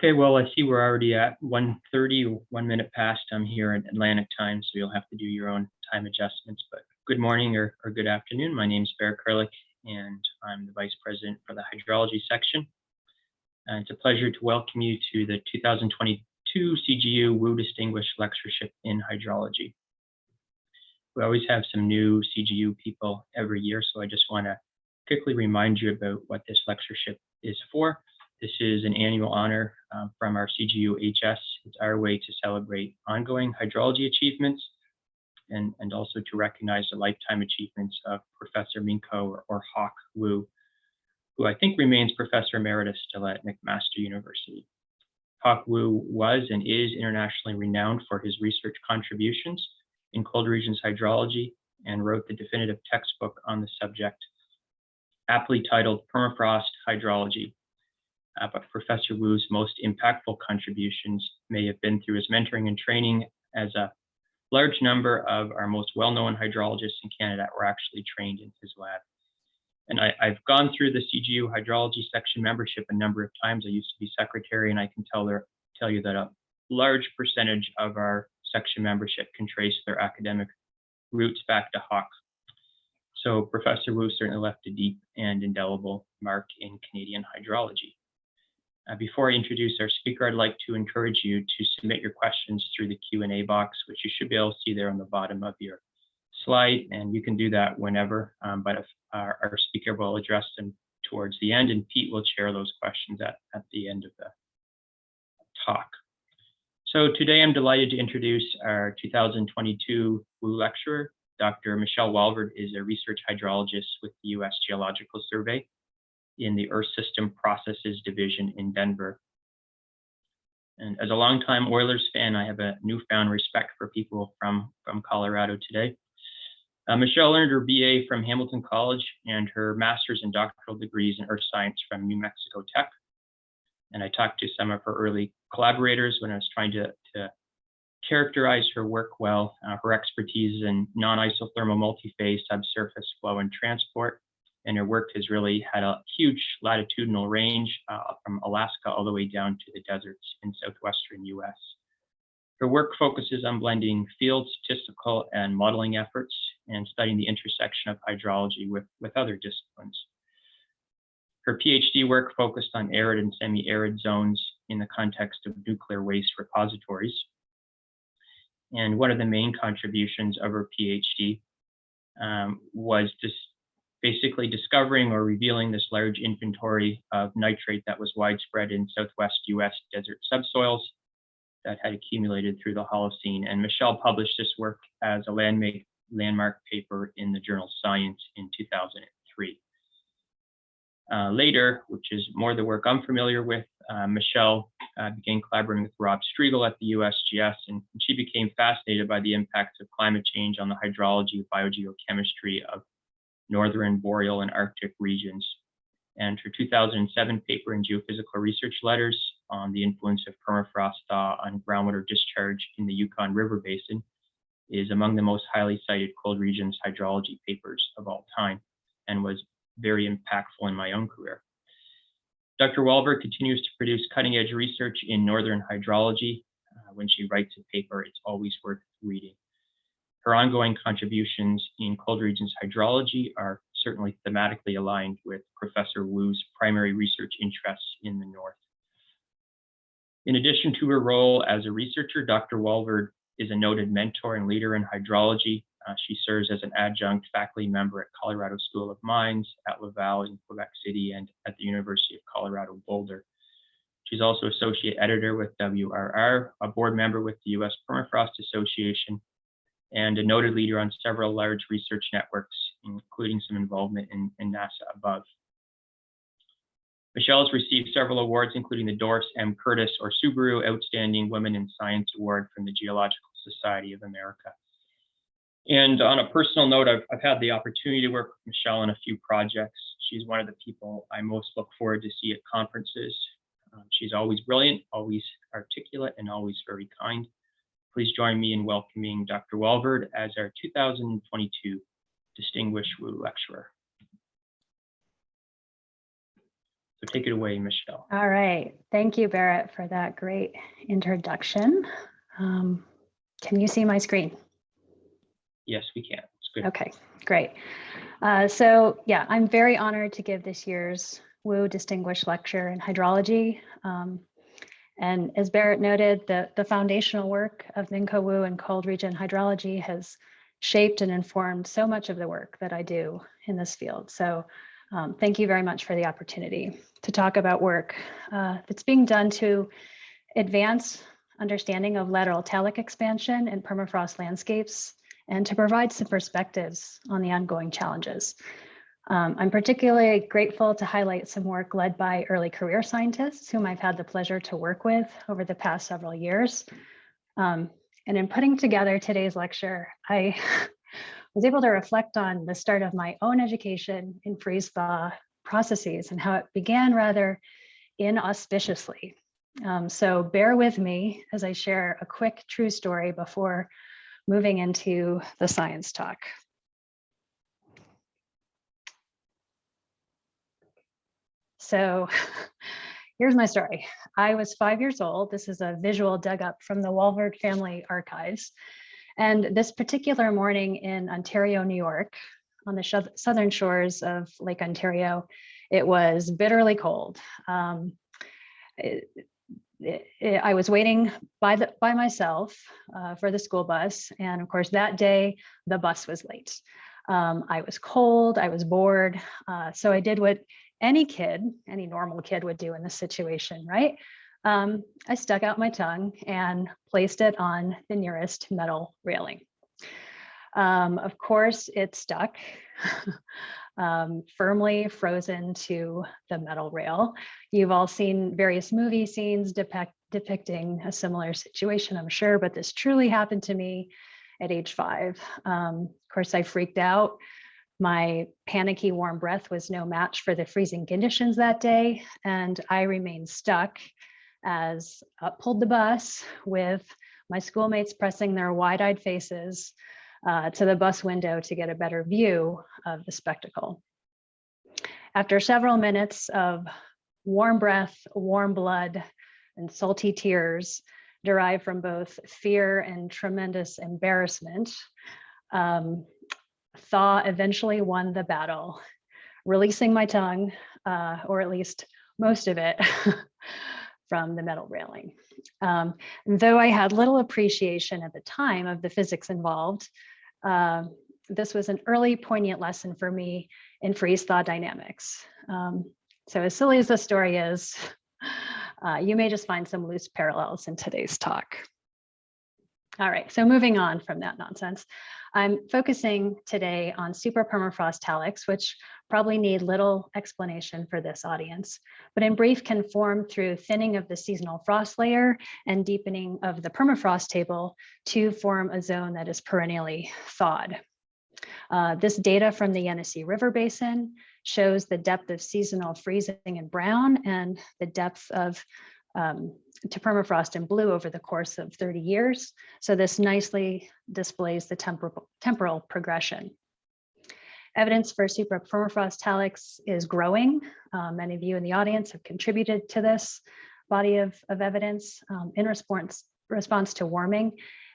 Okay, well, I see we're already at 1:30, 1 minute past. I'm here in Atlantic time, so you'll have to do your own time adjustments. But good morning or good afternoon. My name is Bear Kerlick, and I'm the Vice President for the Hydrology section. And it's a pleasure to welcome you to the 2022 CGU WU Distinguished Lectureship in Hydrology. We always have some new CGU people every year, so I just want to quickly remind you about what this lectureship is for. This is an annual honor from our CGU HS. It's our way to celebrate ongoing hydrology achievements and also to recognize the lifetime achievements of Professor Minko or Hawk Wu, who I think remains Professor Emeritus still at McMaster University. Hawk Wu was and is internationally renowned for his research contributions in cold regions hydrology and wrote the definitive textbook on the subject, aptly titled Permafrost Hydrology. But Professor Wu's most impactful contributions may have been through his mentoring and training, as a large number of our most well-known hydrologists in Canada were actually trained in his lab. And I've gone through the CGU hydrology section membership a number of times. I used to be secretary, and I can tell you that a large percentage of our section membership can trace their academic roots back to Hawk. So Professor Wu certainly left a deep and indelible mark in Canadian hydrology. Before I introduce our speaker, I'd like to encourage you to submit your questions through the Q&A box, which you should be able to see there on the bottom of your slide, and you can do that whenever, but if our speaker will address them towards the end, and Pete will chair those questions at the end of the talk. So today I'm delighted to introduce our 2022 WU lecturer. Dr. Michelle Walvoord is a research hydrologist with the U.S. Geological Survey in the Earth System Processes Division in Denver. And as a longtime Oilers fan, I have a newfound respect for people from Colorado today. Michelle earned her BA from Hamilton College and her master's and doctoral degrees in earth science from New Mexico Tech. And I talked to some of her early collaborators when I was trying to characterize her work well. Her expertise in non-isothermal multi-phase subsurface flow and transport, and her work has really had a huge latitudinal range from Alaska all the way down to the deserts in southwestern US. Her work focuses on blending field statistical and modeling efforts and studying the intersection of hydrology with other disciplines. Her PhD work focused on arid and semi-arid zones in the context of nuclear waste repositories. And one of the main contributions of her PhD was basically discovering or revealing this large inventory of nitrate that was widespread in southwest US desert subsoils that had accumulated through the Holocene. And Michelle published this work as a landmark paper in the journal Science in 2003. Later, which is more the work I'm familiar with, Michelle began collaborating with Rob Striegel at the USGS, and she became fascinated by the impacts of climate change on the hydrology, biogeochemistry of northern, boreal, and Arctic regions. And her 2007 paper in Geophysical Research Letters on the influence of permafrost thaw on groundwater discharge in the Yukon River Basin is among the most highly cited cold regions hydrology papers of all time, and was very impactful in my own career. Dr. Walvoord continues to produce cutting-edge research in northern hydrology. When she writes a paper, it's always worth reading. Her ongoing contributions in cold regions hydrology are certainly thematically aligned with Professor Wu's primary research interests in the North. In addition to her role as a researcher, Dr. Walvoord is a noted mentor and leader in hydrology. She serves as an adjunct faculty member at Colorado School of Mines, at Laval in Quebec City, and at the University of Colorado Boulder. She's also associate editor with WRR, a board member with the U.S. Permafrost Association, and a noted leader on several large research networks, including some involvement in NASA above. Michelle has received several awards, including the Doris M. Curtis or Subaru Outstanding Women in Science Award from the Geological Society of America. And on a personal note, I've had the opportunity to work with Michelle on a few projects. She's one of the people I most look forward to see at conferences. She's always brilliant, always articulate, and always very kind. Please join me in welcoming Dr. Walvoord as our 2022 Distinguished WU Lecturer. So take it away, Michelle. All right. Thank you, Barrett, for that great introduction. Can you see my screen? Yes, we can. It's good. Okay, great. So yeah, I'm very honored to give this year's Wu Distinguished Lecture in Hydrology. And as Barrett noted, the foundational work of Minko Wu in cold region hydrology has shaped and informed so much of the work that I do in this field. So thank you very much for the opportunity to talk about work that's being done to advance understanding of lateral Talik expansion in permafrost landscapes and to provide some perspectives on the ongoing challenges. I'm particularly grateful to highlight some work led by early career scientists whom I've had the pleasure to work with over the past several years. And in putting together today's lecture, I was able to reflect on the start of my own education in freeze-thaw processes and how it began rather inauspiciously. So bear with me as I share a quick true story before moving into the science talk. So here's my story. I was 5 years old. This is a visual dug up from the Walvoord family archives. And this particular morning in Ontario, New York, on the southern shores of Lake Ontario, it was bitterly cold. I was waiting by myself for the school bus. And of course, that day, the bus was late. I was cold, I was bored. So I did what any normal kid would do in this situation, right? I stuck out my tongue and placed it on the nearest metal railing. Of course, it stuck, firmly frozen to the metal rail. You've all seen various movie scenes depicting a similar situation, I'm sure, but this truly happened to me at age 5. Of course, I freaked out. My panicky warm breath was no match for the freezing conditions that day, and I remained stuck as up pulled the bus with my schoolmates pressing their wide-eyed faces to the bus window to get a better view of the spectacle. After several minutes of warm breath, warm blood, and salty tears derived from both fear and tremendous embarrassment, thaw eventually won the battle, releasing my tongue, or at least most of it, from the metal railing. Though I had little appreciation at the time of the physics involved, this was an early poignant lesson for me in freeze-thaw dynamics. So as silly as the story is, you may just find some loose parallels in today's talk. All right, so moving on from that nonsense, I'm focusing today on supra-permafrost talics, which probably need little explanation for this audience, but in brief can form through thinning of the seasonal frost layer and deepening of the permafrost table to form a zone that is perennially thawed. This data from the Yenisei River Basin shows the depth of seasonal freezing in brown and the depth of to permafrost in blue over the course of 30 years. So this nicely displays the temporal progression. Evidence for supra-permafrost talics is growing. Many of you in the audience have contributed to this body of evidence in response to warming,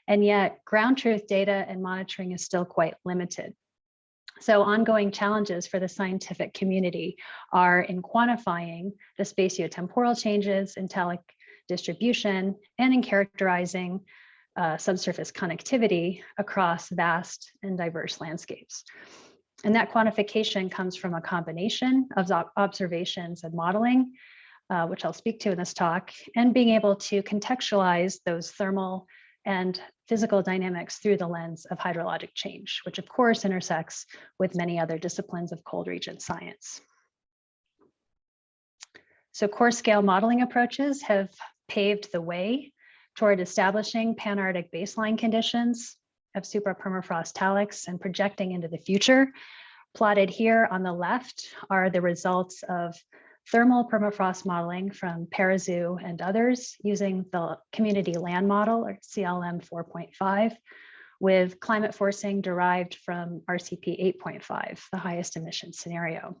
and yet ground truth data and monitoring is still quite limited. So ongoing challenges for the scientific community are in quantifying the spatiotemporal changes in talic distribution and in characterizing subsurface connectivity across vast and diverse landscapes. And that quantification comes from a combination of observations and modeling, which I'll speak to in this talk, and being able to contextualize those thermal and physical dynamics through the lens of hydrologic change, which of course intersects with many other disciplines of cold region science. So core scale modeling approaches have paved the way toward establishing Pan-Arctic baseline conditions of supra-permafrost talics and projecting into the future. Plotted here on the left are the results of thermal permafrost modeling from Parazoo and others using the community land model, or CLM 4.5, with climate forcing derived from RCP 8.5, the highest emission scenario.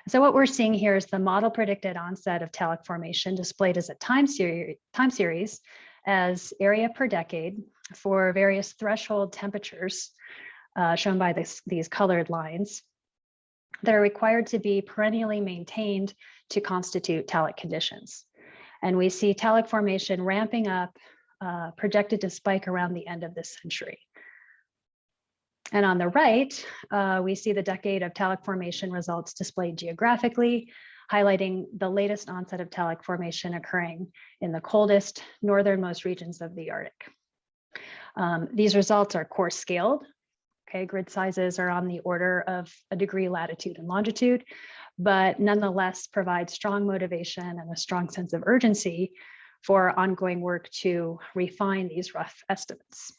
So what we're seeing here is the model predicted onset of talic formation displayed as a time series as area per decade for various threshold temperatures shown by these colored lines that are required to be perennially maintained to constitute talic conditions. And we see talic formation ramping up, projected to spike around the end of this century. And on the right, we see the decade of talic formation results displayed geographically, highlighting the latest onset of talic formation occurring in the coldest, northernmost regions of the Arctic. These results are coarse scaled. Okay, grid sizes are on the order of a degree latitude and longitude, but nonetheless provide strong motivation and a strong sense of urgency for ongoing work to refine these rough estimates.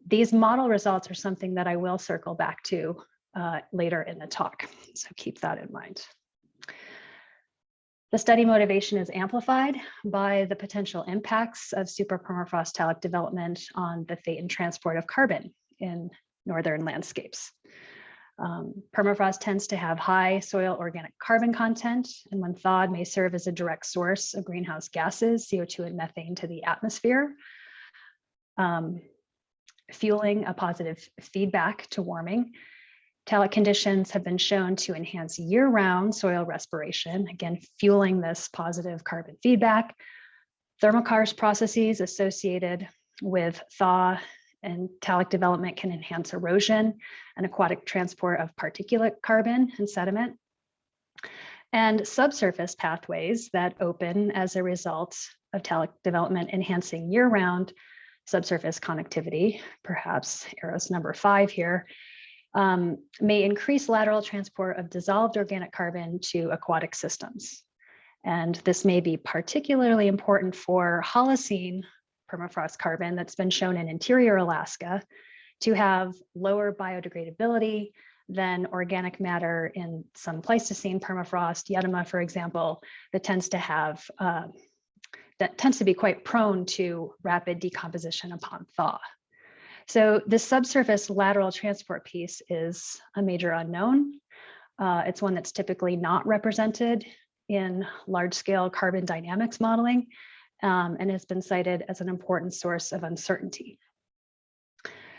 These model results are something that I will circle back to later in the talk, so keep that in mind. The study motivation is amplified by the potential impacts of supra-permafrost talic development on the fate and transport of carbon in northern landscapes. Permafrost tends to have high soil organic carbon content, and when thawed may serve as a direct source of greenhouse gases, CO2 and methane, to the atmosphere, fueling a positive feedback to warming. Talic conditions have been shown to enhance year-round soil respiration, again, fueling this positive carbon feedback. Thermal karst processes associated with thaw and talic development can enhance erosion and aquatic transport of particulate carbon and sediment. And subsurface pathways that open as a result of talic development enhancing year-round subsurface connectivity, perhaps arrows number 5 here, may increase lateral transport of dissolved organic carbon to aquatic systems. And this may be particularly important for Holocene permafrost carbon that's been shown in interior Alaska to have lower biodegradability than organic matter in some Pleistocene permafrost, Yedema, for example, that tends to be quite prone to rapid decomposition upon thaw. So the subsurface lateral transport piece is a major unknown. It's one that's typically not represented in large-scale carbon dynamics modeling, and has been cited as an important source of uncertainty.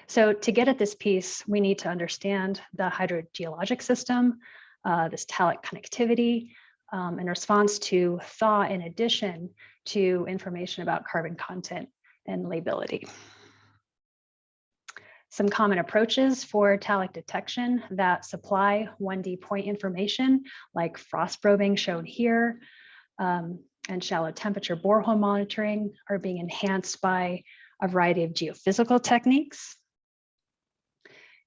So to get at this piece, we need to understand the hydrogeologic system, this talic connectivity, in response to thaw, in addition to information about carbon content and lability. Some common approaches for talic detection that supply 1D point information, like frost probing shown here, and shallow temperature borehole monitoring, are being enhanced by a variety of geophysical techniques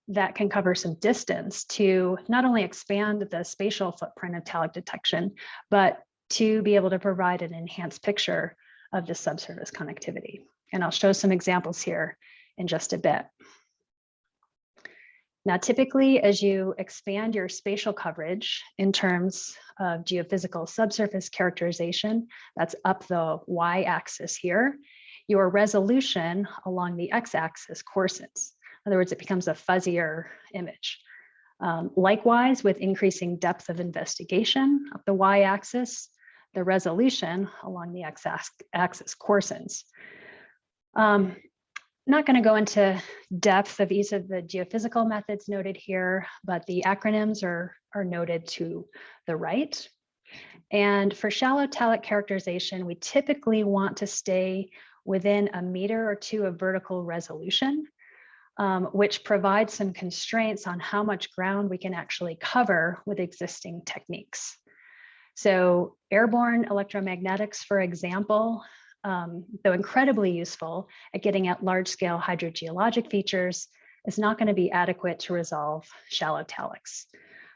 that can cover some distance to not only expand the spatial footprint of talic detection, but to be able to provide an enhanced picture of the subsurface connectivity. And I'll show some examples here in just a bit. Now, typically, as you expand your spatial coverage in terms of geophysical subsurface characterization, that's up the y-axis here, your resolution along the x-axis coarsens. In other words, it becomes a fuzzier image. Likewise, with increasing depth of investigation up the y-axis, the resolution along the x-axis coarsens. Not going to go into depth of each of the geophysical methods noted here, but the acronyms are noted to the right. And for shallow talic characterization, we typically want to stay within 1 meter or 2 of vertical resolution, which provides some constraints on how much ground we can actually cover with existing techniques. So airborne electromagnetics, for example, though incredibly useful at getting at large-scale hydrogeologic features, is not going to be adequate to resolve shallow talics.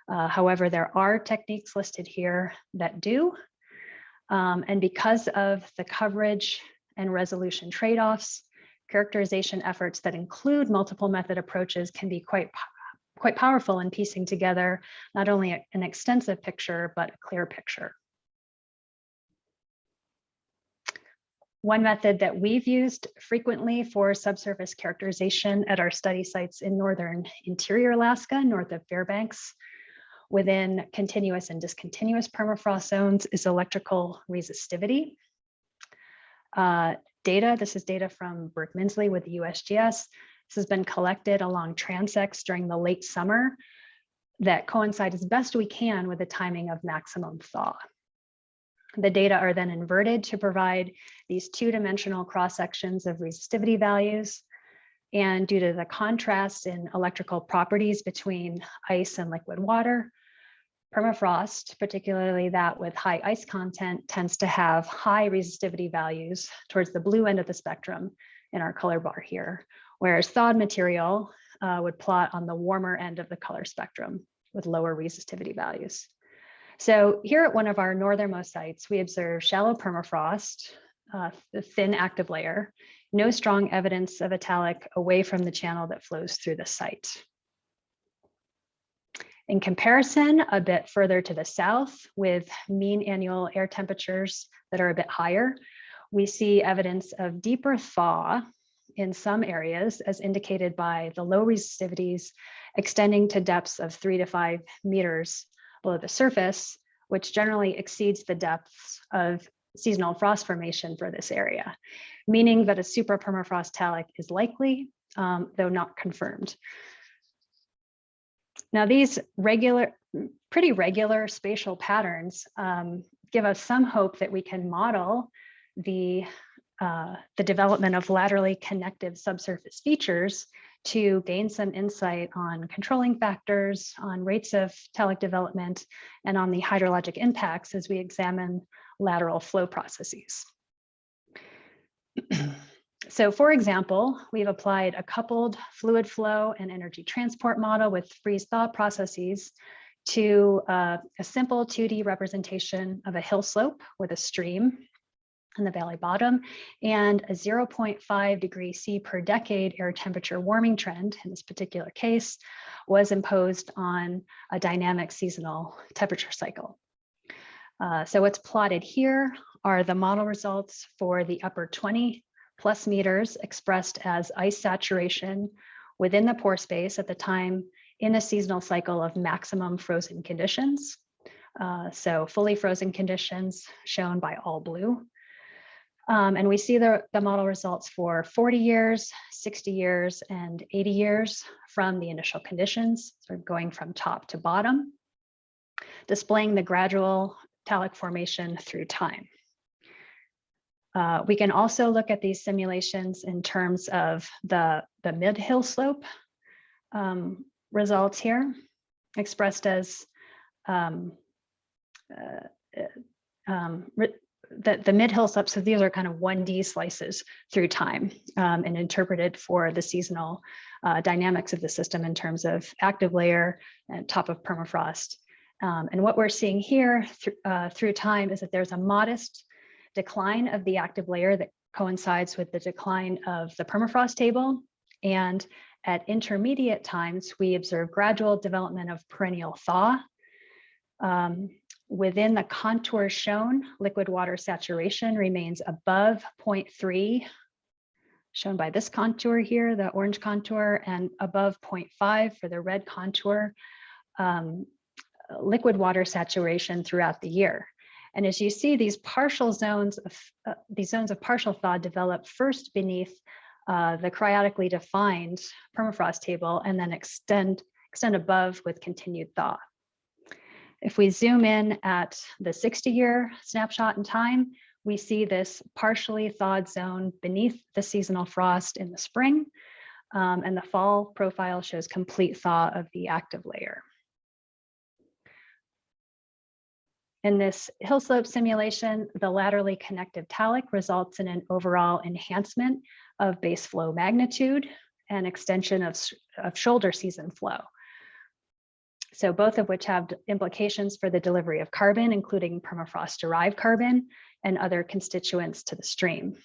However, there are techniques listed here that do, and because of the coverage and resolution trade-offs, characterization efforts that include multiple method approaches can be quite powerful in piecing together not only an extensive picture, but a clear picture. One method that we've used frequently for subsurface characterization at our study sites in northern interior Alaska, north of Fairbanks, within continuous and discontinuous permafrost zones is electrical resistivity. This is data from Burke-Minsley with the USGS. This has been collected along transects during the late summer that coincide as best we can with the timing of maximum thaw. The data are then inverted to provide these two-dimensional cross-sections of resistivity values. And due to the contrast in electrical properties between ice and liquid water, permafrost, particularly that with high ice content, tends to have high resistivity values towards the blue end of the spectrum in our color bar here, whereas thawed material would plot on the warmer end of the color spectrum with lower resistivity values. So here at one of our northernmost sites, we observe shallow permafrost, the thin active layer, no strong evidence of a talik away from the channel that flows through the site. In comparison, a bit further to the south, with mean annual air temperatures that are a bit higher, we see evidence of deeper thaw in some areas, as indicated by the low resistivities extending to depths of 3 to 5 meters below the surface, which generally exceeds the depths of seasonal frost formation for this area, meaning that a supra-permafrost talik is likely, though not confirmed. Now, these pretty regular spatial patterns give us some hope that we can model the development of laterally connective subsurface features to gain some insight on controlling factors, on rates of talik development, and on the hydrologic impacts as we examine lateral flow processes. So for example, we've applied a coupled fluid flow and energy transport model with freeze-thaw processes to a simple 2D representation of a hill slope with a stream in the valley bottom and a 0.5 degrees C per decade air temperature warming trend, in this particular case, was imposed on a dynamic seasonal temperature cycle. So what's plotted here are the model results for the upper 20+ meters expressed as ice saturation within the pore space at the time in a seasonal cycle of maximum frozen conditions. So fully frozen conditions shown by all blue. And we see the model results for 40 years, 60 years, and 80 years from the initial conditions, sort of going from top to bottom, displaying the gradual talik formation through time. We can also look at these simulations in terms of the mid-hill slope results here, expressed as the mid-hill slope. So these are kind of 1D slices through time and interpreted for the seasonal dynamics of the system in terms of active layer and top of permafrost. And what we're seeing here through time is that there's a modest decline of the active layer that coincides with the decline of the permafrost table. And at intermediate times, we observe gradual development of perennial thaw. Within the contour shown, liquid water saturation remains above 0.3, shown by this contour here, the orange contour, and above 0.5 for the red contour, liquid water saturation throughout the year. And as you see, these partial zones of partial thaw develop first beneath the cryotically defined permafrost table and then extend above with continued thaw. If we zoom in at the 60-year snapshot in time, we see this partially thawed zone beneath the seasonal frost in the spring, and the fall profile shows complete thaw of the active layer. In this hill slope simulation, the laterally connective talik results in an overall enhancement of base flow magnitude and extension of shoulder season flow. So both of which have implications for the delivery of carbon, including permafrost-derived carbon and other constituents to the stream.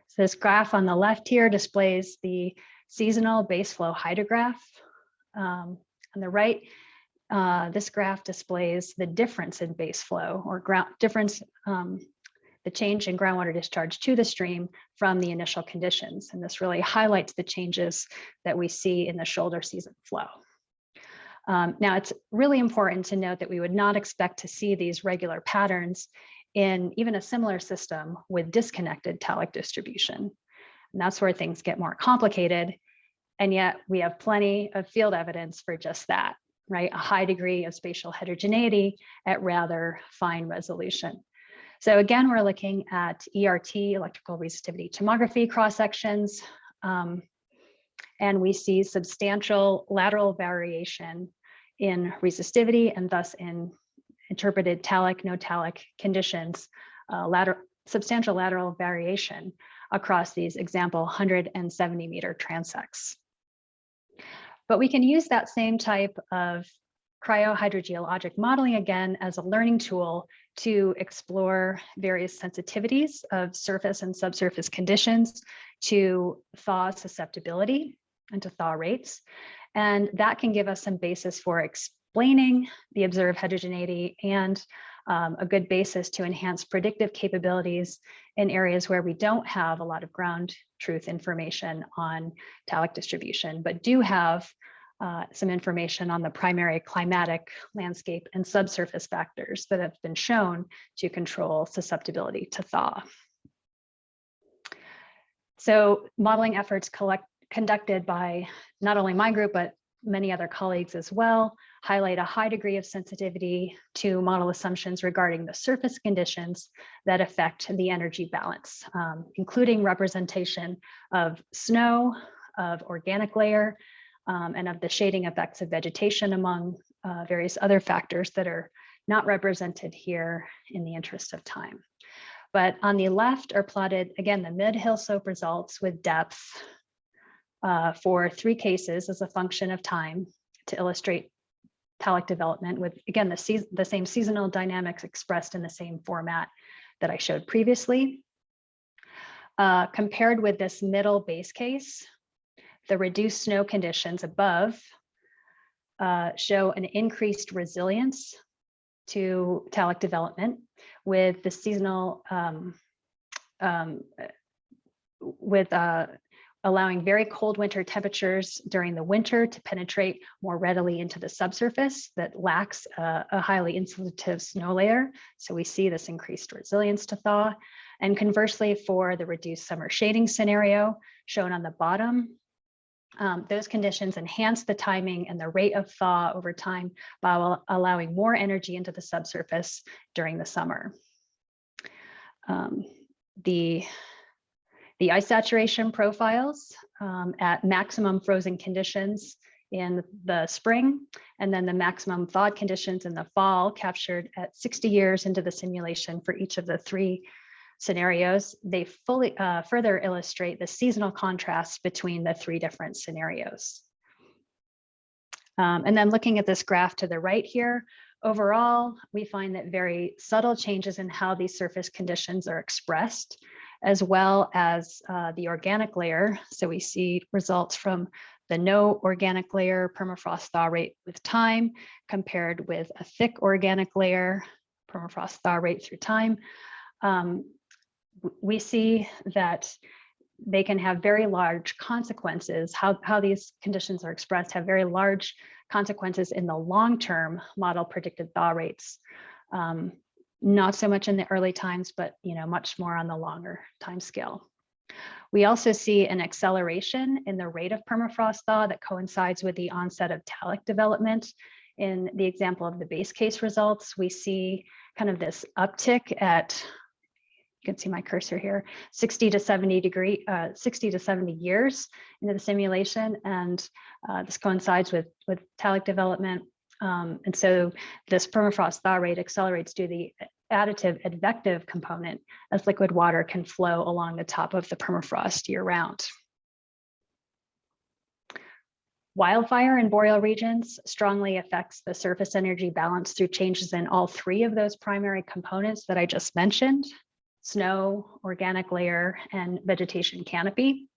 So this graph on the left here displays the seasonal base flow hydrograph. On the right, this graph displays the difference in base flow or the change in groundwater discharge to the stream from the initial conditions. And this really highlights the changes that we see in the shoulder season flow. Now, it's really important to note that we would not expect to see these regular patterns in even a similar system with disconnected talic distribution. And that's where things get more complicated. And yet we have plenty of field evidence for just that, right? A high degree of spatial heterogeneity at rather fine resolution. So again, we're looking at ERT, electrical resistivity tomography cross-sections, and we see substantial lateral variation in resistivity and thus in interpreted talic, no talic conditions, substantial lateral variation across these example 170 meter transects. But we can use that same type of cryohydrogeologic modeling again as a learning tool to explore various sensitivities of surface and subsurface conditions to thaw susceptibility and to thaw rates. And that can give us some basis for explaining the observed heterogeneity and a good basis to enhance predictive capabilities in areas where we don't have a lot of ground truth information on talic distribution, but do have some information on the primary climatic, landscape, and subsurface factors that have been shown to control susceptibility to thaw. So modeling efforts conducted by not only my group, but many other colleagues as well, highlight a high degree of sensitivity to model assumptions regarding the surface conditions that affect the energy balance, including representation of snow, of organic layer, and of the shading effects of vegetation, among various other factors that are not represented here in the interest of time. But on the left are plotted, again, the mid-hill slope results with depth for 3 cases as a function of time to illustrate talic development with, again, the same seasonal dynamics expressed in the same format that I showed previously. Compared with this middle base case, the reduced snow conditions above show an increased resilience to talic development with the seasonal, allowing very cold winter temperatures during the winter to penetrate more readily into the subsurface that lacks a highly insulative snow layer. So we see this increased resilience to thaw. And conversely, for the reduced summer shading scenario shown on the bottom, those conditions enhance the timing and the rate of thaw over time by allowing more energy into the subsurface during the summer. The ice saturation profiles at maximum frozen conditions in the spring, and then the maximum thawed conditions in the fall captured at 60 years into the simulation for each of the 3 scenarios. They fully further illustrate the seasonal contrast between the 3 different scenarios. And then looking at this graph to the right here, overall, we find that very subtle changes in how these surface conditions are expressed, as well as the organic layer. So we see results from the no organic layer permafrost thaw rate with time compared with a thick organic layer permafrost thaw rate through time. We see that they can have very large consequences. How these conditions are expressed have very large consequences in the long-term model predicted thaw rates. Not so much in the early times, but much more on the longer time scale. We also see an acceleration in the rate of permafrost thaw that coincides with the onset of talic development. In the example of the base case results, we see kind of this uptick at, you can see my cursor here, 60 to 70 years into the simulation. And this coincides with talic development. And so this permafrost thaw rate accelerates due to the additive advective component as liquid water can flow along the top of the permafrost year round. Wildfire in boreal regions strongly affects the surface energy balance through changes in all 3 of those primary components that I just mentioned: snow, organic layer, and vegetation canopy.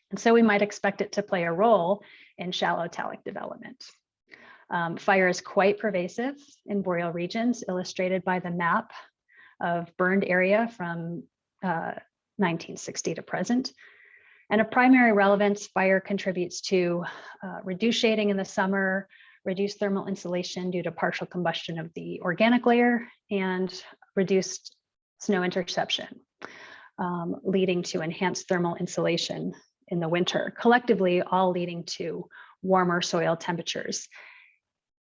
And so we might expect it to play a role in shallow talic development. Fire is quite pervasive in boreal regions, illustrated by the map of burned area from 1960 to present. And of primary relevance, fire contributes to reduced shading in the summer, reduced thermal insulation due to partial combustion of the organic layer, and reduced snow interception, leading to enhanced thermal insulation in the winter, collectively all leading to warmer soil temperatures.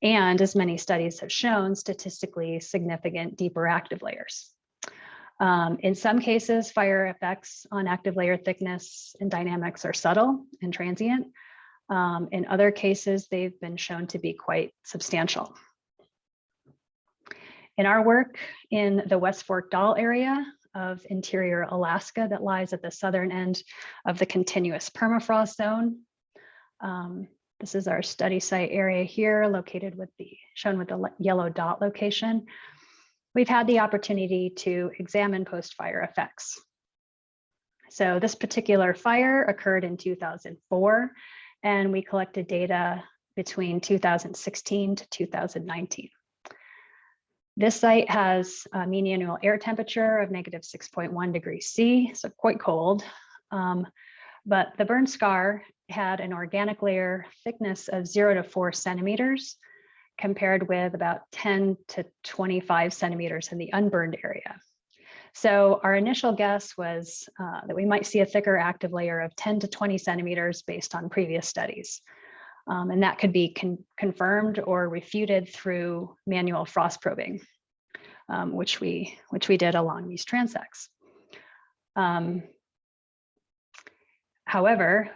And as many studies have shown, statistically significant deeper active layers. In some cases, fire effects on active layer thickness and dynamics are subtle and transient. In other cases, they've been shown to be quite substantial. In our work in the West Fork Dal area of interior Alaska that lies at the southern end of the continuous permafrost zone, this is our study site area here, located with shown with the yellow dot location. We've had the opportunity to examine post-fire effects. So this particular fire occurred in 2004, and we collected data between 2016 to 2019. This site has a mean annual air temperature of -6.1 degrees C, so quite cold. But the burn scar had an organic layer thickness of 0 to 4 centimeters, compared with about 10 to 25 centimeters in the unburned area. So our initial guess was that we might see a thicker active layer of 10 to 20 centimeters based on previous studies. And that could be confirmed or refuted through manual frost probing, which we did along these transects. However,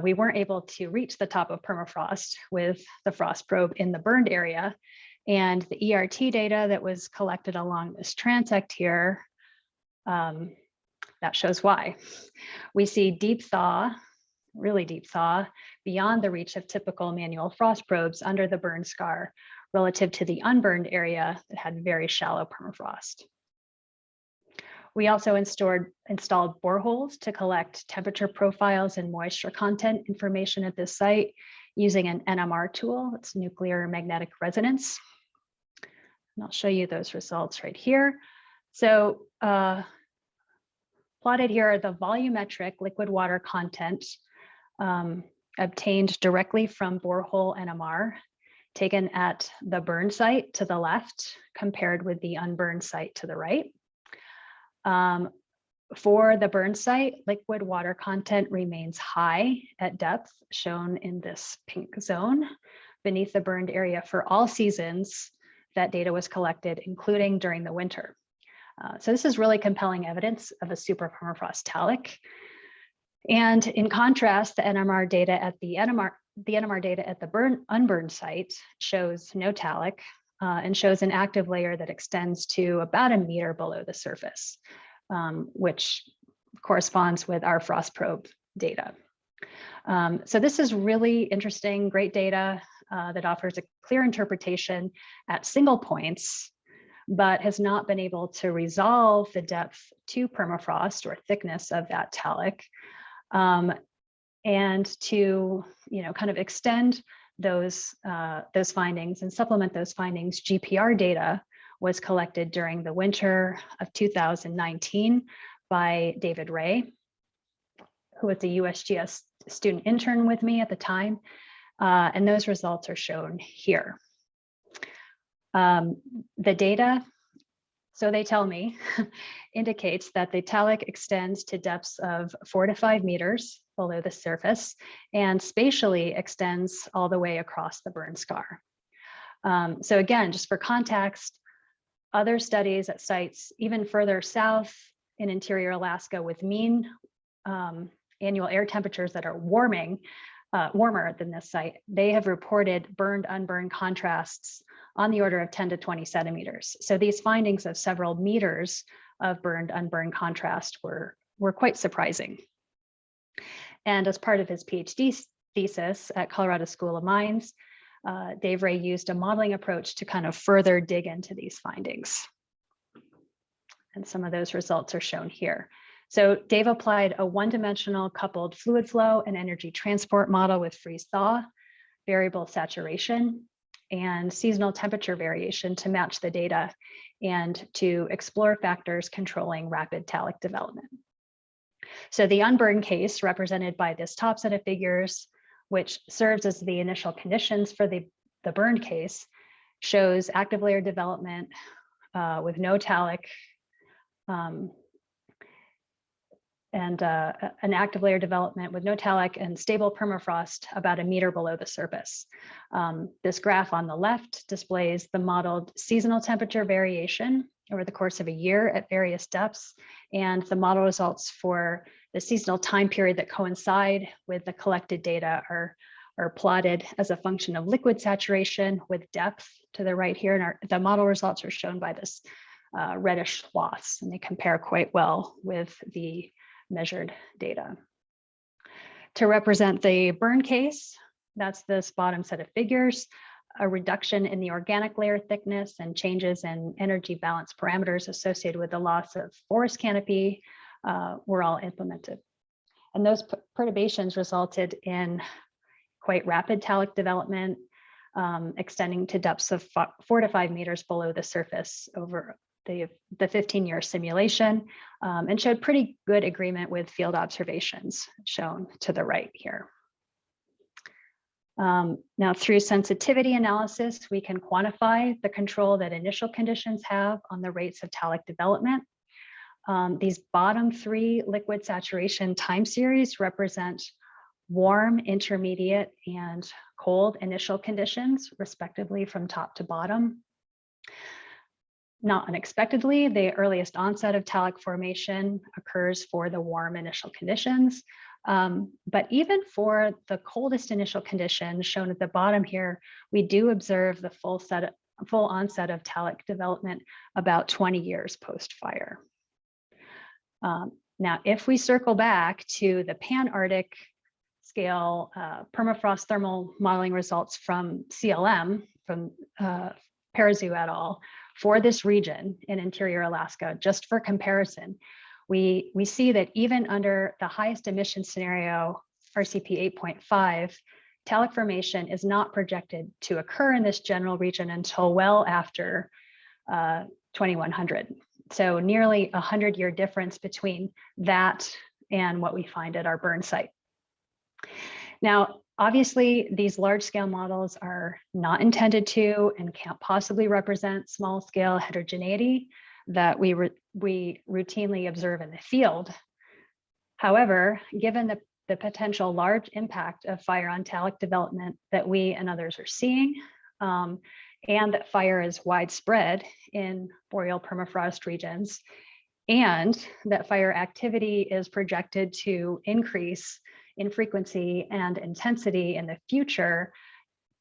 we weren't able to reach the top of permafrost with the frost probe in the burned area. And the ERT data that was collected along this transect here, that shows why. We see deep thaw, really deep thaw, beyond the reach of typical manual frost probes under the burn scar relative to the unburned area that had very shallow permafrost. We also installed boreholes to collect temperature profiles and moisture content information at this site using an NMR tool, it's nuclear magnetic resonance. And I'll show you those results right here. So plotted here are the volumetric liquid water content obtained directly from borehole NMR, taken at the burn site to the left, compared with the unburned site to the right. For the burn site, liquid water content remains high at depth, shown in this pink zone, beneath the burned area for all seasons that data was collected, including during the winter. So this is really compelling evidence of a supra-permafrost talik. And in contrast, the NMR data at the unburned site shows no talik, and shows an active layer that extends to about a meter below the surface, which corresponds with our frost probe data. So this is really interesting, great data that offers a clear interpretation at single points, but has not been able to resolve the depth to permafrost or thickness of that talik, and to kind of extend those findings and supplement those findings. GPR data was collected during the winter of 2019 by David Ray, who was a USGS student intern with me at the time, and those results are shown here. The data, so they tell me, indicates that the talik extends to depths of 4 to 5 meters below the surface and spatially extends all the way across the burn scar. So again, just for context, other studies at sites even further south in interior Alaska with mean annual air temperatures that are warmer than this site, they have reported burned unburned contrasts on the order of 10 to 20 centimeters. So these findings of several meters of burned unburned contrast were quite surprising. And as part of his PhD thesis at Colorado School of Mines, Dave Ray used a modeling approach to kind of further dig into these findings. And some of those results are shown here. So Dave applied a one-dimensional coupled fluid flow and energy transport model with freeze-thaw, variable saturation, and seasonal temperature variation to match the data and to explore factors controlling rapid talik development. So the unburned case, represented by this top set of figures, which serves as the initial conditions for the burned case, shows active layer development with no talik, and an active layer development with no talik and stable permafrost about 1 meter below the surface. This graph on the left displays the modeled seasonal temperature variation over the course of a year at various depths, and the model results for the seasonal time period that coincide with the collected data are plotted as a function of liquid saturation with depth to the right here. And the model results are shown by this reddish swaths, and they compare quite well with the measured data. To represent the burn case, that's this bottom set of figures. A reduction in the organic layer thickness and changes in energy balance parameters associated with the loss of forest canopy were all implemented. And those perturbations resulted in quite rapid talik development, extending to depths of 4 to 5 meters below the surface over the 15-year simulation, and showed pretty good agreement with field observations shown to the right here. Now, through sensitivity analysis, we can quantify the control that initial conditions have on the rates of talik development. These bottom 3 liquid saturation time series represent warm, intermediate, and cold initial conditions, respectively, from top to bottom. Not unexpectedly, the earliest onset of talik formation occurs for the warm initial conditions. But even for the coldest initial conditions shown at the bottom here, we do observe the full onset of talik development about 20 years post-fire. Now, if we circle back to the Pan-Arctic scale permafrost thermal modeling results from CLM, from Parazu et al., for this region in interior Alaska, just for comparison, we see that even under the highest emission scenario, RCP 8.5, talik formation is not projected to occur in this general region until well after 2100. So nearly 100-year difference between that and what we find at our burn site. Now, obviously, these large-scale models are not intended to and can't possibly represent small-scale heterogeneity that we routinely observe in the field. However, given the potential large impact of fire on talik development that we and others are seeing, and that fire is widespread in boreal permafrost regions, and that fire activity is projected to increase in frequency and intensity in the future,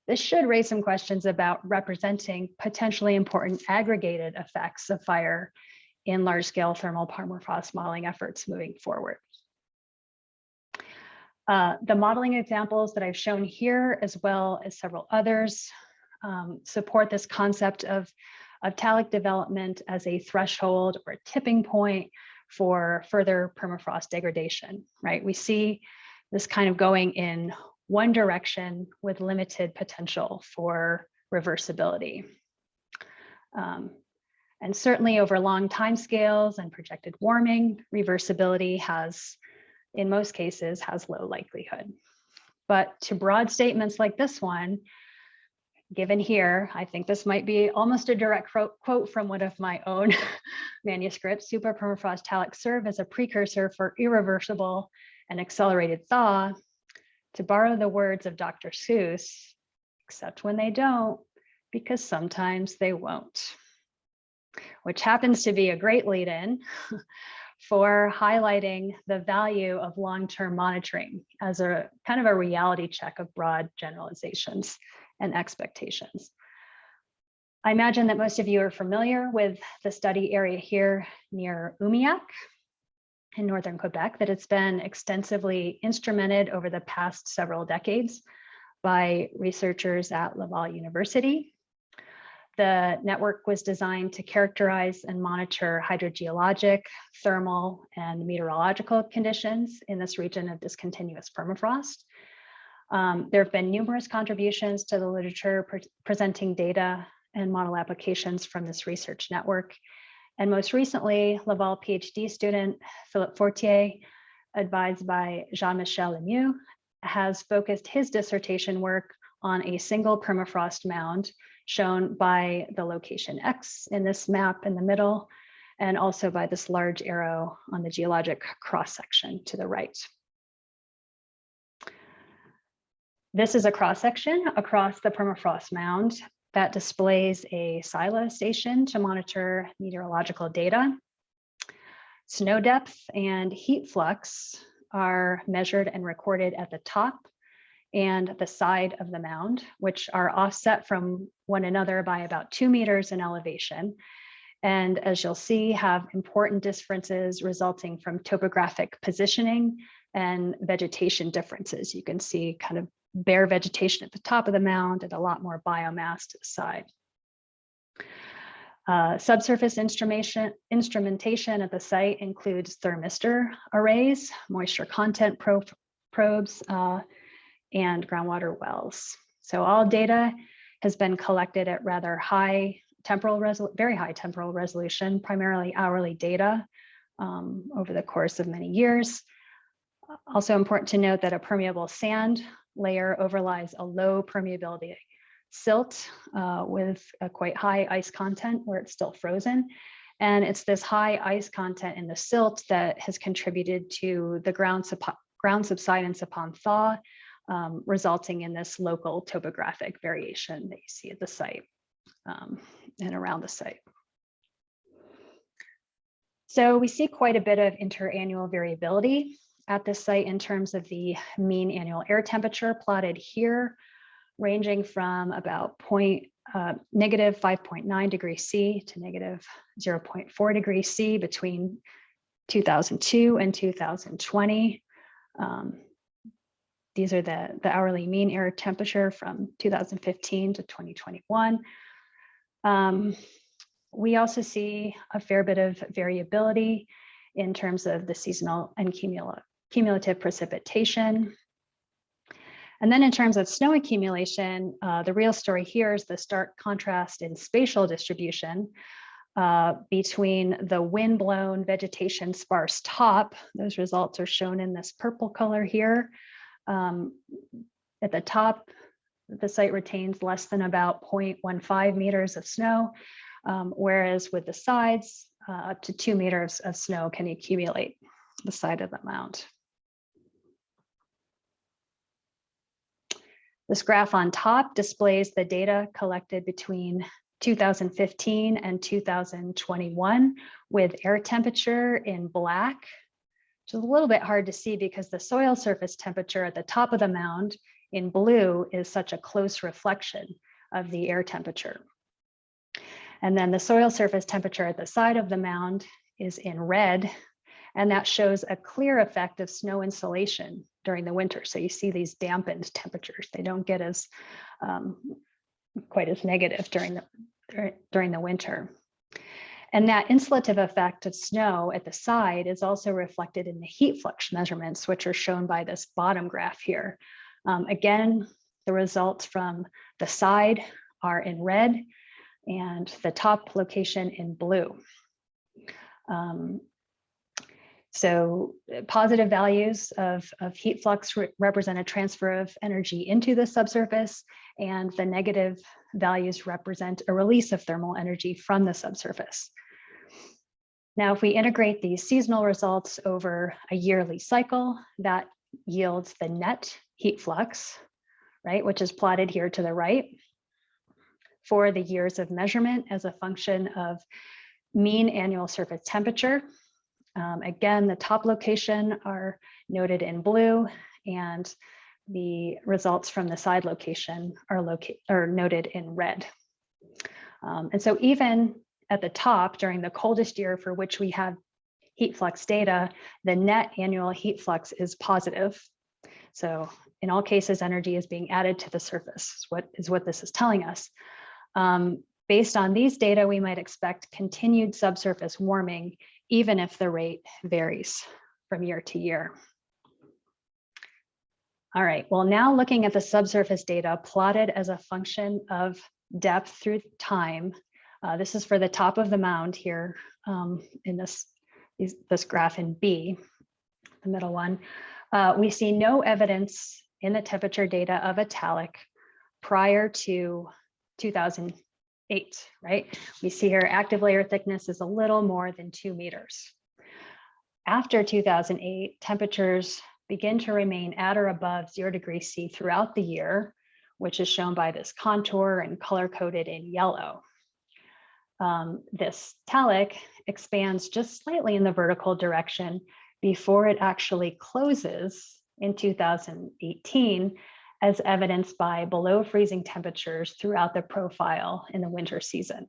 this should raise some questions about representing potentially important aggregated effects of fire in large-scale thermal permafrost modeling efforts moving forward. The modeling examples that I've shown here, as well as several others, support this concept of talik development as a threshold or a tipping point for further permafrost degradation, right? We see this kind of going in one direction with limited potential for reversibility. And certainly over long timescales and projected warming, reversibility has, in most cases, has low likelihood. But to broad statements like this one, given here, I think this might be almost a direct quote from one of my own manuscripts. Supra-permafrost talik serve as a precursor for irreversible and accelerated thaw. To borrow the words of Dr. Seuss, except when they don't, because sometimes they won't. Which happens to be a great lead-in for highlighting the value of long-term monitoring as a kind of a reality check of broad generalizations and expectations. I imagine that most of you are familiar with the study area here near Umiak in northern Quebec, that it's been extensively instrumented over the past several decades by researchers at Laval University. The network was designed to characterize and monitor hydrogeologic, thermal, and meteorological conditions in this region of discontinuous permafrost. There have been numerous contributions to the literature presenting data and model applications from this research network. And most recently, Laval PhD student Philippe Fortier, advised by Jean-Michel Lemieux, has focused his dissertation work on a single permafrost mound shown by the location X in this map in the middle, and also by this large arrow on the geologic cross-section to the right. This is a cross-section across the permafrost mound that displays a silo station to monitor meteorological data. Snow depth and heat flux are measured and recorded at the top and the side of the mound, which are offset from one another by about 2 meters in elevation. And as you'll see, have important differences resulting from topographic positioning and vegetation differences. You can see kind of bare vegetation at the top of the mound and a lot more biomass to the side. Subsurface instrumentation at the site includes thermistor arrays, moisture content probes, and groundwater wells. So all data has been collected at rather high temporal very high temporal resolution, primarily hourly data over the course of many years. Also important to note that a permeable sand layer overlies a low permeability silt with a quite high ice content where it's still frozen. And it's this high ice content in the silt that has contributed to the ground subsidence upon thaw, resulting in this local topographic variation that you see at the site and around the site. So we see quite a bit of interannual variability at this site in terms of the mean annual air temperature plotted here, ranging from about negative 5.9 degrees C to negative 0.4 degrees C between 2002 and 2020. These are the hourly mean air temperature from 2015 to 2021. We also see a fair bit of variability in terms of the seasonal and cumulative precipitation. And then in terms of snow accumulation, the real story here is the stark contrast in spatial distribution between the wind-blown vegetation sparse top. Those results are shown in this purple color here. At the top, the site retains less than about 0.15 meters of snow, whereas with the sides, up to 2 meters of snow can accumulate the side of the mound. This graph on top displays the data collected between 2015 and 2021 with air temperature in black, which is a little bit hard to see because the soil surface temperature at the top of the mound in blue is such a close reflection of the air temperature. And then the soil surface temperature at the side of the mound is in red, and that shows a clear effect of snow insolation during the winter. So you see these dampened temperatures. They don't get as quite as negative during the winter. And that insulative effect of snow at the side is also reflected in the heat flux measurements, which are shown by this bottom graph here. Again, the results from the side are in red and the top location in blue. So positive values of heat flux represent a transfer of energy into the subsurface, and the negative values represent a release of thermal energy from the subsurface. Now, if we integrate these seasonal results over a yearly cycle, that yields the net heat flux, right, which is plotted here to the right for the years of measurement as a function of mean annual surface temperature. Again, the top location are noted in blue, and the results from the side location are noted in red. And so even at the top, during the coldest year for which we have heat flux data, the net annual heat flux is positive. So in all cases, energy is being added to the surface, is what this is telling us. Based on these data, we might expect continued subsurface warming, even if the rate varies from year to year. All right, well, now looking at the subsurface data plotted as a function of depth through time, this is for the top of the mound here in this graph in B, the middle one. We see no evidence in the temperature data of a Talik prior to 2008, right? We see here active layer thickness is a little more than 2 meters. After 2008, temperatures begin to remain at or above 0 degrees C throughout the year, which is shown by this contour and color-coded in yellow. This Talik expands just slightly in the vertical direction before it actually closes in 2018, as evidenced by below freezing temperatures throughout the profile in the winter season.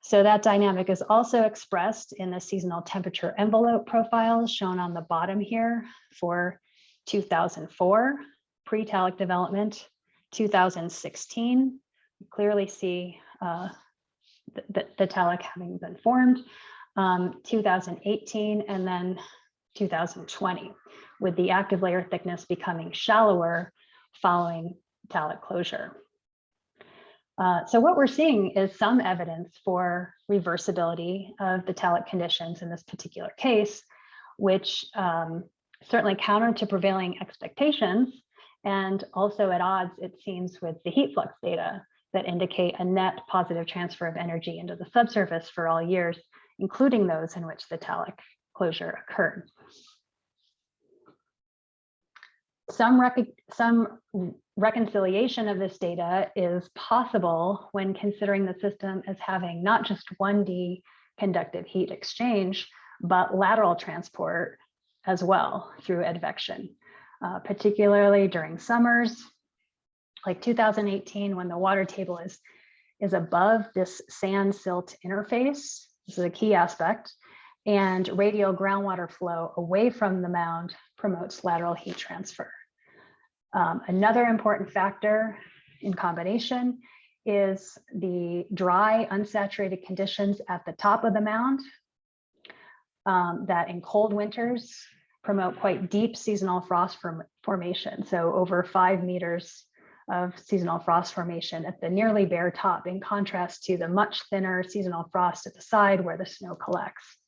So that dynamic is also expressed in the seasonal temperature envelope profiles shown on the bottom here for 2004, pre-Talik development, 2016, you clearly see the Talik having been formed, 2018, and then 2020, with the active layer thickness becoming shallower following Talik closure. So what we're seeing is some evidence for reversibility of the Talik conditions in this particular case, which certainly counter to prevailing expectations, and also at odds, it seems, with the heat flux data that indicate a net positive transfer of energy into the subsurface for all years, including those in which the Talik closure occurred. Some reconciliation of this data is possible when considering the system as having not just 1D conductive heat exchange, but lateral transport as well through advection, particularly during summers, like 2018, when the water table is above this sand silt interface. This is a key aspect, and radial groundwater flow away from the mound promotes lateral heat transfer. Another important factor in combination is the dry, unsaturated conditions at the top of the mound that in cold winters promote quite deep seasonal frost formation. So over 5 meters of seasonal frost formation at the nearly bare top, in contrast to the much thinner seasonal frost at the side where the snow collects.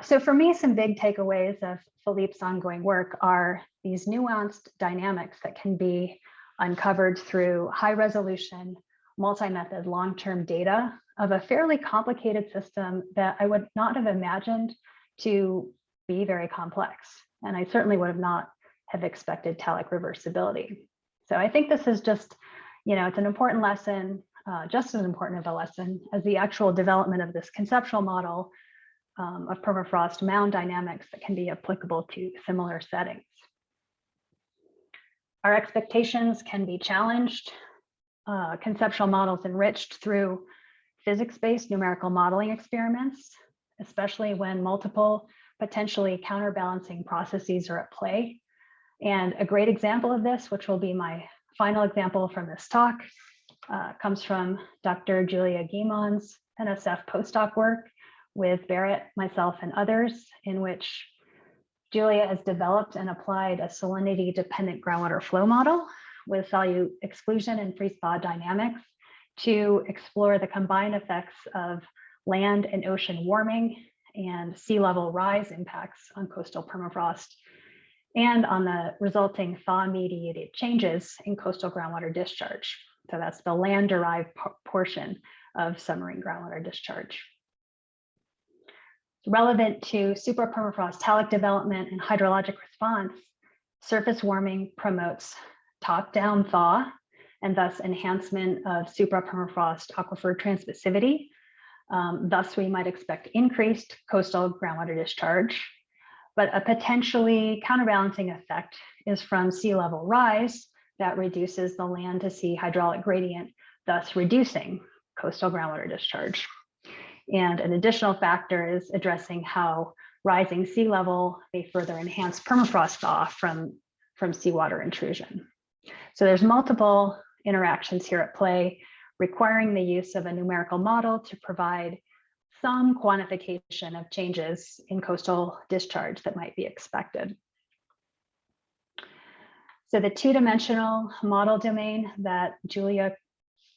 So for me, some big takeaways of Philippe's ongoing work are these nuanced dynamics that can be uncovered through high resolution, multi-method long-term data of a fairly complicated system that I would not have imagined to be very complex. And I certainly would have not have expected Talik reversibility. So I think this is just, it's an important lesson, just as important of a lesson as the actual development of this conceptual model of permafrost mound dynamics that can be applicable to similar settings. Our expectations can be challenged, conceptual models enriched through physics-based numerical modeling experiments, especially when multiple potentially counterbalancing processes are at play. And a great example of this, which will be my final example from this talk, comes from Dr. Julia Guimon's NSF postdoc work with Barrett, myself, and others, in which Julia has developed and applied a salinity-dependent groundwater flow model with solute exclusion and freeze-thaw dynamics to explore the combined effects of land and ocean warming and sea level rise impacts on coastal permafrost and on the resulting thaw-mediated changes in coastal groundwater discharge. So that's the land-derived portion of submarine groundwater discharge. Relevant to supra-permafrost Talik development and hydrologic response, surface warming promotes top-down thaw and thus enhancement of supra-permafrost aquifer transmissivity. Thus, we might expect increased coastal groundwater discharge, but a potentially counterbalancing effect is from sea level rise that reduces the land to sea hydraulic gradient, thus reducing coastal groundwater discharge. And an additional factor is addressing how rising sea level may further enhance permafrost thaw from seawater intrusion. So there's multiple interactions here at play, requiring the use of a numerical model to provide some quantification of changes in coastal discharge that might be expected. So the two-dimensional model domain that Julia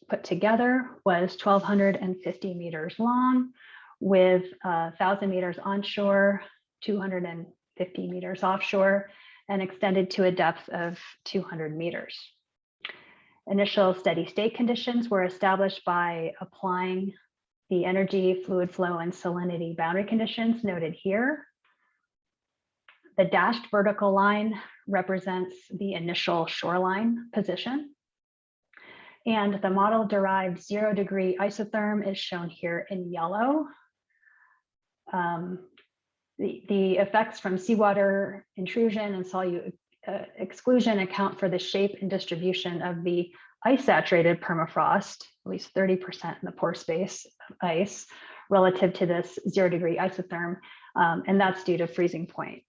put together was 1,250 meters long with 1,000 meters onshore, 250 meters offshore, and extended to a depth of 200 meters. Initial steady state conditions were established by applying the energy, fluid flow, and salinity boundary conditions noted here. The dashed vertical line represents the initial shoreline position. And the model-derived 0-degree isotherm is shown here in yellow. The effects from seawater intrusion and exclusion account for the shape and distribution of the ice-saturated permafrost, at least 30% in the pore space of ice, relative to this 0-degree isotherm, and that's due to freezing point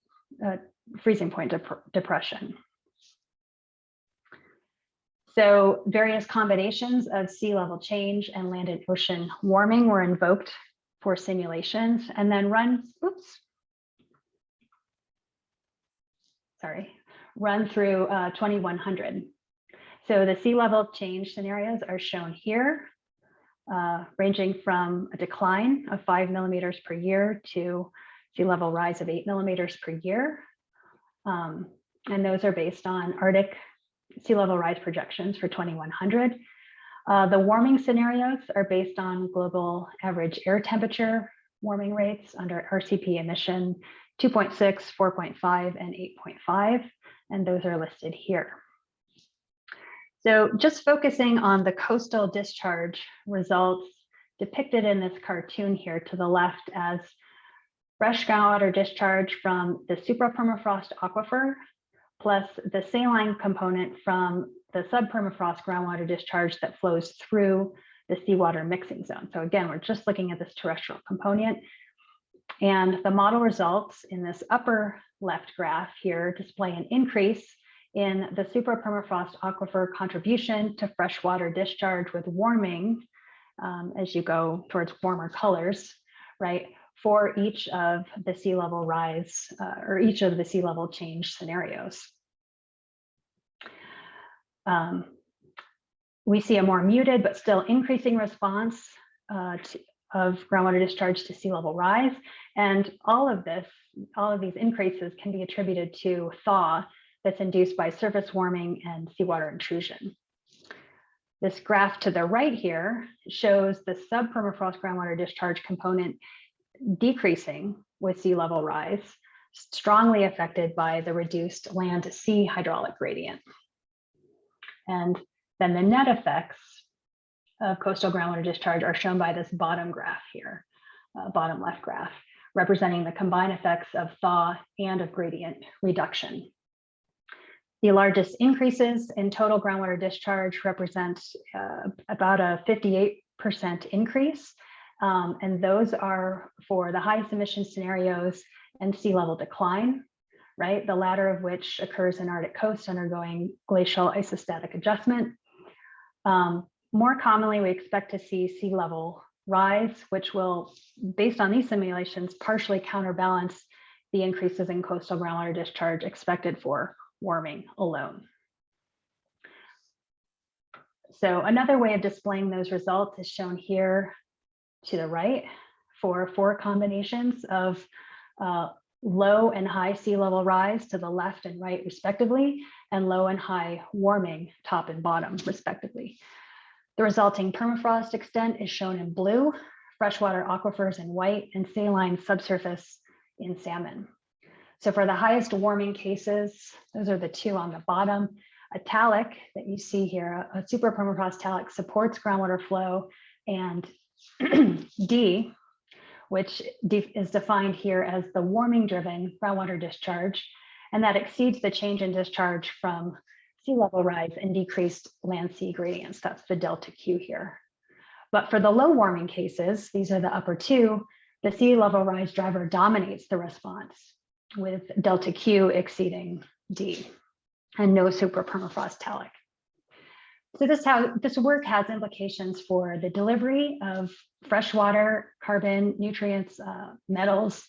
depression. So various combinations of sea level change and land and ocean warming were invoked for simulations and then run through 2100. So the sea level change scenarios are shown here, ranging from a decline of 5 millimeters per year to sea level rise of 8 millimeters per year. And those are based on Arctic sea level rise projections for 2100. The warming scenarios are based on global average air temperature warming rates under RCP emission 2.6, 4.5, and 8.5, and those are listed here. So just focusing on the coastal discharge results depicted in this cartoon here to the left as fresh groundwater discharge from the supra-permafrost aquifer, plus the saline component from the subpermafrost groundwater discharge that flows through the seawater mixing zone. So again, we're just looking at this terrestrial component. And the model results in this upper left graph here display an increase in the supra-permafrost aquifer contribution to freshwater discharge with warming as you go towards warmer colors, right, for each of the sea level rise or each of the sea level change scenarios. We see a more muted but still increasing response of groundwater discharge to sea level rise. And all of these increases can be attributed to thaw that's induced by surface warming and seawater intrusion. This graph to the right here shows the subpermafrost groundwater discharge component decreasing with sea level rise, strongly affected by the reduced land-to-sea hydraulic gradient. And then the net effects of coastal groundwater discharge are shown by this bottom graph here, bottom left graph, representing the combined effects of thaw and of gradient reduction. The largest increases in total groundwater discharge represent about a 58% increase, and those are for the highest emission scenarios and sea level decline, right? The latter of which occurs in Arctic coast undergoing glacial isostatic adjustment. More commonly, we expect to see sea level rise, which will, based on these simulations, partially counterbalance the increases in coastal groundwater discharge expected for warming alone. So another way of displaying those results is shown here to the right for 4 combinations of low and high sea level rise to the left and right respectively, and low and high warming top and bottom respectively. The resulting permafrost extent is shown in blue, freshwater aquifers in white, and saline subsurface in salmon. So for the highest warming cases, those are the 2 on the bottom. A talik that you see here, a supra-permafrost talik, supports groundwater flow, and D, which is defined here as the warming-driven groundwater discharge, and that exceeds the change in discharge from sea level rise and decreased land-sea gradients. That's the delta Q here. But for the low warming cases, these are the upper 2, the sea level rise driver dominates the response, with delta Q exceeding D, and no supra-permafrost talik. So this work has implications for the delivery of fresh water, carbon, nutrients, metals,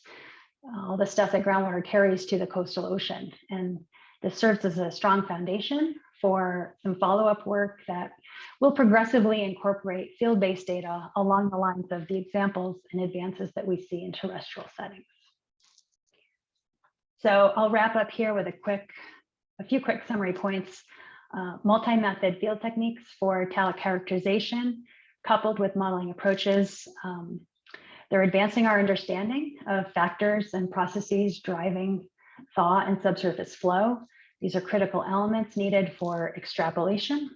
all the stuff that groundwater carries to the coastal ocean. And this serves as a strong foundation for some follow-up work that will progressively incorporate field-based data along the lines of the examples and advances that we see in terrestrial settings. So I'll wrap up here with a few quick summary points. Multi-method field techniques for Talik characterization, coupled with modeling approaches. They're advancing our understanding of factors and processes driving thaw and subsurface flow. These are critical elements needed for extrapolation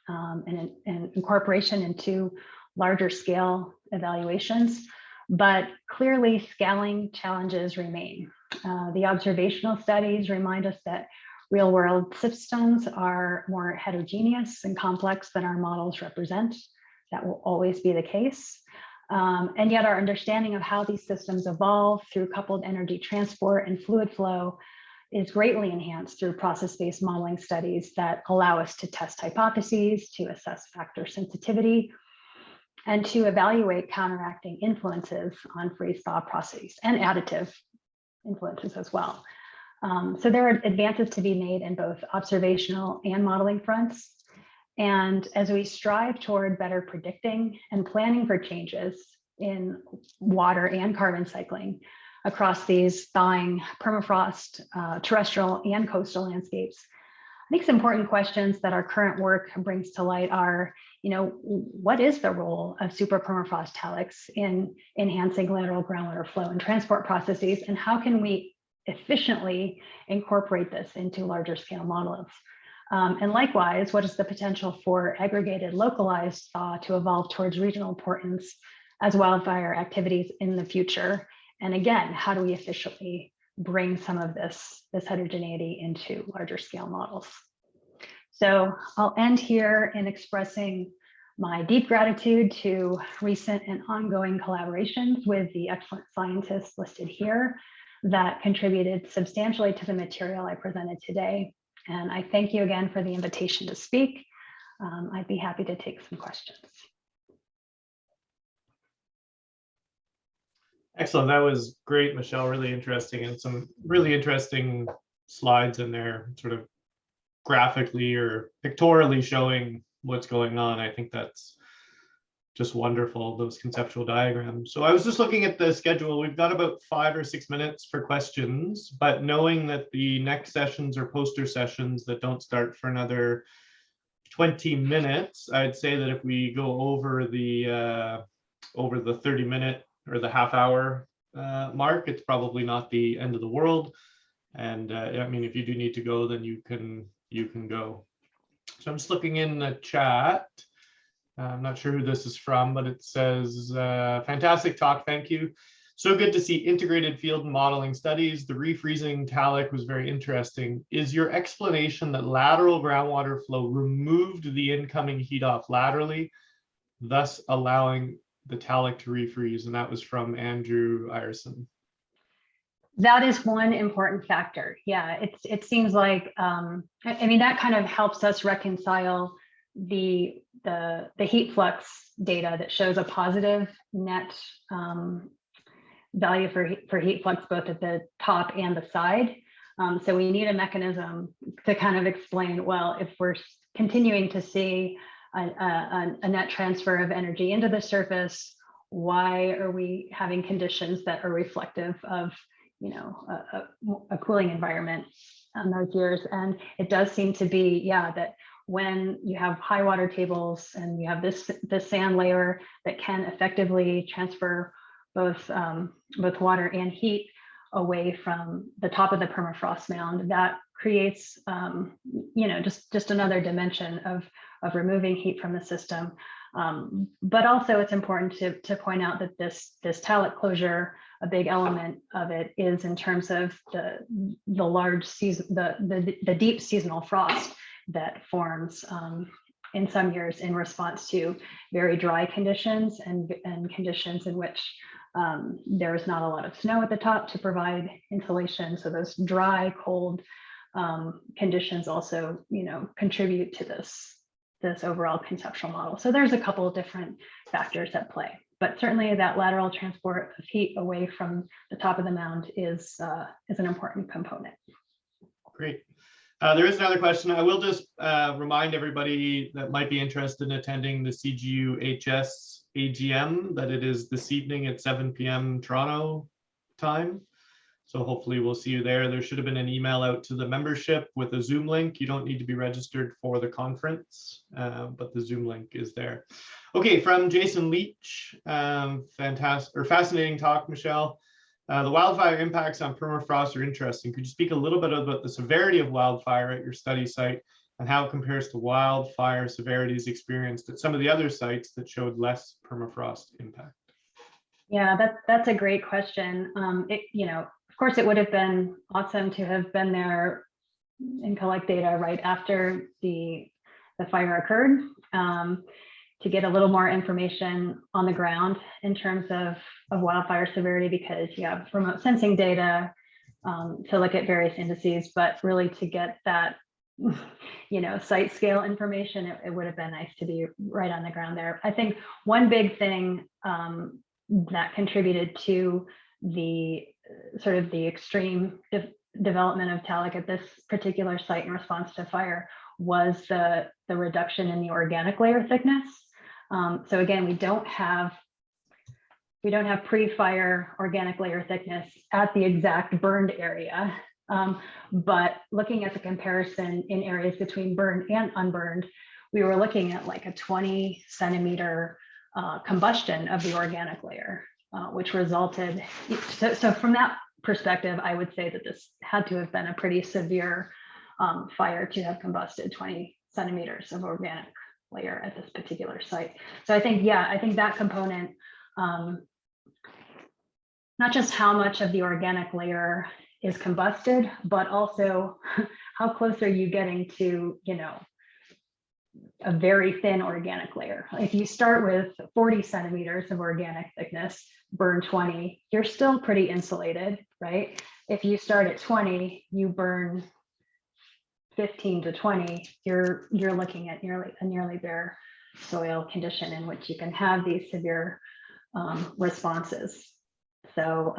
and incorporation into larger scale evaluations, but clearly scaling challenges remain. The observational studies remind us that real world systems are more heterogeneous and complex than our models represent. That will always be the case. And yet our understanding of how these systems evolve through coupled energy transport and fluid flow is greatly enhanced through process-based modeling studies that allow us to test hypotheses, to assess factor sensitivity, and to evaluate counteracting influences on freeze-thaw processes and additive influences as well. So there are advances to be made in both observational and modeling fronts. And as we strive toward better predicting and planning for changes in water and carbon cycling across these thawing permafrost, terrestrial and coastal landscapes, I think some important questions that our current work brings to light are, what is the role of supra-permafrost talics in enhancing lateral groundwater flow and transport processes, and how can we efficiently incorporate this into larger scale models? And likewise, what is the potential for aggregated localized thaw to evolve towards regional importance as wildfire activities in the future? And again, how do we efficiently bring some of this heterogeneity into larger scale models? So I'll end here in expressing my deep gratitude to recent and ongoing collaborations with the excellent scientists listed here that contributed substantially to the material I presented today. And I thank you again for the invitation to speak. I'd be happy to take some questions. Excellent. That was great, Michelle. Really interesting, and some really interesting slides in there, sort of graphically or pictorially showing what's going on. I think that's just wonderful, those conceptual diagrams. So I was just looking at the schedule. We've got about 5 or 6 minutes for questions, but knowing that the next sessions are poster sessions that don't start for another 20 minutes, I'd say that if we go over the 30-minute or the half-hour mark, it's probably not the end of the world. And I mean, if you do need to go, then you can go. So I'm just looking in the chat. I'm not sure who this is from, but it says, fantastic talk, thank you. So good to see integrated field modeling studies. The refreezing Talik was very interesting. Is your explanation that lateral groundwater flow removed the incoming heat off laterally, thus allowing the Talik to refreeze? And that was from Andrew Ireson. That is one important factor. Yeah, it seems like, I mean, that kind of helps us reconcile the heat flux data that shows a positive net value for heat flux both at the top and the side. So we need a mechanism to kind of explain, well, if we're continuing to see a net transfer of energy into the surface, why are we having conditions that are reflective of a cooling environment on those years? And it does seem to be, yeah, that when you have high water tables and you have this sand layer that can effectively transfer both water and heat away from the top of the permafrost mound, that creates just another dimension of removing heat from the system. But also it's important to point out that this Talik closure, a big element of it is in terms of the large season, the deep seasonal frost that forms in some years in response to very dry conditions and conditions in which there is not a lot of snow at the top to provide insulation. So those dry, cold conditions also, contribute to this overall conceptual model. So there's a couple of different factors at play, but certainly that lateral transport of heat away from the top of the mound is an important component. Great. There is another question. I will just remind everybody that might be interested in attending the CGU-HS AGM that it is this evening at 7 p.m. Toronto time. So hopefully we'll see you there. There should have been an email out to the membership with a Zoom link. You don't need to be registered for the conference, but the Zoom link is there. Okay, from Jason Leach, fantastic or fascinating talk, Michelle. The wildfire impacts on permafrost are interesting. Could you speak a little bit about the severity of wildfire at your study site and how it compares to wildfire severities experienced at some of the other sites that showed less permafrost impact? Yeah, that's a great question. Of course, it would have been awesome to have been there and collect data right after the fire occurred, to get a little more information on the ground in terms of wildfire severity, because you have remote sensing data to look at various indices, but really to get that site scale information, it would have been nice to be right on the ground there. I think one big thing that contributed to the sort of the extreme development of Talik at this particular site in response to fire was the reduction in the organic layer thickness. So again, we don't have pre-fire organic layer thickness at the exact burned area, but looking at the comparison in areas between burned and unburned, we were looking at like a 20 centimeter combustion of the organic layer, which resulted. So from that perspective, I would say that this had to have been a pretty severe fire to have combusted 20 centimeters of organic layer at this particular site. So I think that component, not just how much of the organic layer is combusted, but also how close are you getting to, a very thin organic layer. If you start with 40 centimeters of organic thickness, burn 20, you're still pretty insulated, right? If you start at 20, you burn 15 to 20, you're looking at nearly bare soil condition in which you can have these severe responses. So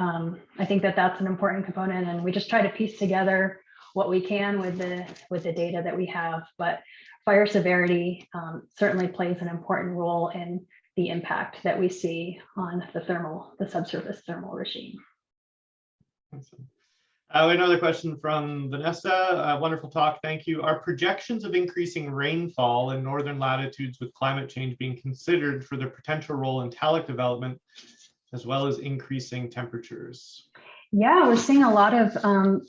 I think that's an important component, and we just try to piece together what we can with the data that we have. But fire severity certainly plays an important role in the impact that we see on the subsurface thermal regime. Awesome. We have another question from Vanessa. Wonderful talk, thank you. Are projections of increasing rainfall in northern latitudes with climate change being considered for their potential role in Talik development, as well as increasing temperatures? Yeah, we're seeing a lot of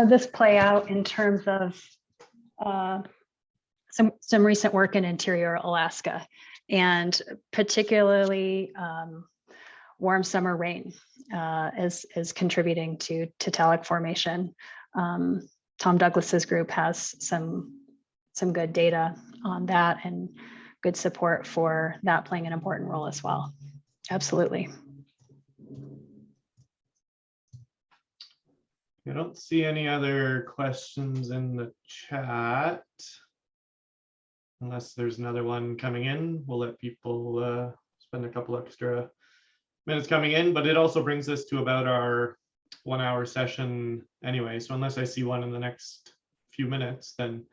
this play out in terms of some recent work in interior Alaska, and particularly warm summer rain is contributing to Talik formation. Tom Douglas's group has some good data on that and good support for that playing an important role as well. Absolutely. I don't see any other questions in the chat. Unless there's another one coming in, we'll let people spend a couple extra minutes coming in, but it also brings us to about our 1 hour session anyway. So unless I see one in the next few minutes, then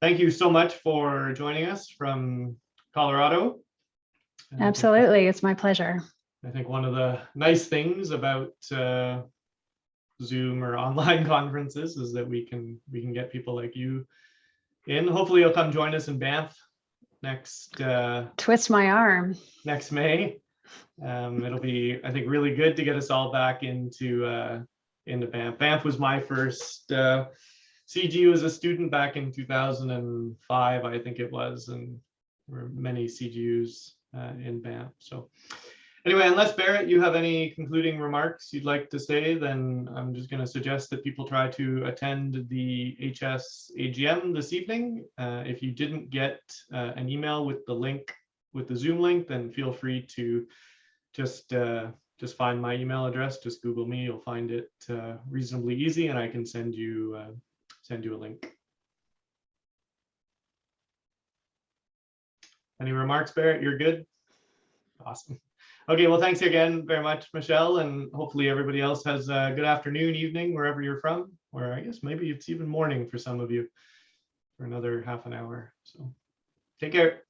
thank you so much for joining us from Colorado. Absolutely, it's my pleasure. I think one of the nice things about Zoom or online conferences is that we can get people like you in. Hopefully you'll come join us in Banff next twist my arm next May. It'll be, I think, really good to get us all back into Banff. Banff was my first CGU as a student back in 2005, I think it was, and there were many CGUs in Banff. So anyway, unless Barrett, you have any concluding remarks you'd like to say, then I'm just going to suggest that people try to attend the HS AGM this evening. If you didn't get an email with the link, with the Zoom link, then feel free to just find my email address. Just Google me, you'll find it reasonably easy, and I can send you a link. Any remarks, Barrett? You're good? Awesome. Okay, well, thanks again very much, Michelle, and hopefully everybody else has a good afternoon, evening, wherever you're from, or I guess maybe it's even morning for some of you for another half an hour. So take care.